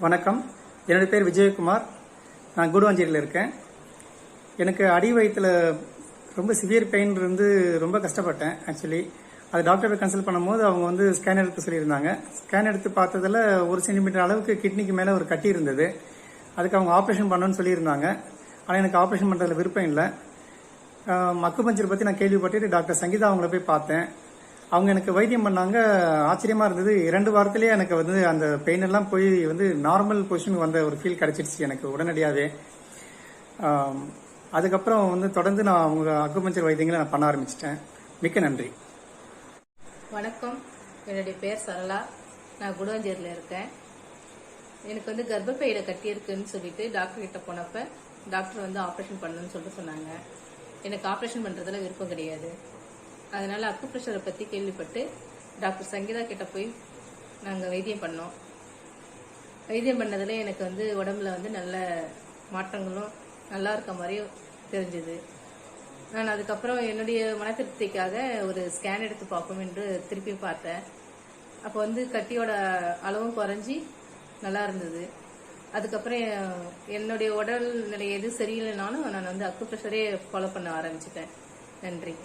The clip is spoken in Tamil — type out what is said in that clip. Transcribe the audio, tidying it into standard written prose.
வணக்கம். என்னோட பேர் விஜயகுமார். நான் கூடுவாஞ்சேரியில் இருக்கேன். எனக்கு அடி வயிற்றில் ரொம்ப சிவியர் பெயின் இருந்து ரொம்ப கஷ்டப்பட்டேன். ஆக்சுவலி அது டாக்டரை கன்சல்ட் பண்ணும்போது அவங்க வந்து ஸ்கேன் எடுத்து சொல்லியிருந்தாங்க. ஸ்கேன் எடுத்து பார்த்ததில் 1 சென்டிமீட்டர் அளவுக்கு கிட்னிக்கு மேலே ஒரு கட்டி இருந்தது. அதுக்கு அவங்க ஆப்ரேஷன் பண்ணணும்னு சொல்லியிருந்தாங்க. ஆனால் எனக்கு ஆப்ரேஷன் பண்ணுறதுல விருப்பம் இல்லை. அக்குபஞ்சர் பற்றி நான் கேள்விப்பட்டு டாக்டர் சங்கீதா அவங்கள போய் பார்த்தேன். அவங்க எனக்கு வைத்தியம் பண்ணாங்க. ஆச்சரியமா இருந்தது. 2 வாரத்திலேயே எனக்கு வந்து அந்த பெயின் எல்லாம் போய் வந்து நார்மல் பொசிஷனுக்கு வந்த ஒரு ஃபீல் கிடைச்சிருச்சு எனக்கு உடனடியாகவே. அதுக்கப்புறம் வந்து தொடர்ந்து நான் அவங்க அக்குபஞ்சர் வைத்தியங்களை நான் பண்ண ஆரம்பிச்சிட்டேன். மிக்க நன்றி. வணக்கம். என்னுடைய பேர் சரளா. நான் குடவஞ்சேரியில் இருக்கேன். எனக்கு வந்து கர்ப்பப்பையில கட்டி இருக்குன்னு சொல்லிட்டு டாக்டர் கிட்ட போனப்ப டாக்டர் வந்து ஆப்ரேஷன் பண்ணணும்னு சொல்லிட்டு சொன்னாங்க. எனக்கு ஆப்ரேஷன் பண்றதுல விருப்பம் கிடையாது. அதனால அக்குப்ரெஷரை பத்தி கேள்விப்பட்டு டாக்டர் சங்கீதா கிட்ட போய் நாங்கள் வைத்தியம் பண்ணோம். வைத்தியம் பண்ணதுல எனக்கு வந்து உடம்புல வந்து நல்ல மாற்றங்களும் நல்லா இருக்க மாதிரியும் தெரிஞ்சுது. நான் அதுக்கப்புறம் என்னுடைய மன திருப்திக்காக ஒரு ஸ்கேன் எடுத்து பார்ப்போம் என்று திருப்பி பார்த்தேன். அப்போ வந்து கட்டியோட அளவும் குறைஞ்சி நல்லா இருந்தது. அதுக்கப்புறம் என்னுடைய உடல் நிலை எது சரியில்லைனாலும் நான் வந்து அக்குப்ரெஷரே ஃபாலோ பண்ண ஆரம்பிச்சிட்டேன். நன்றி.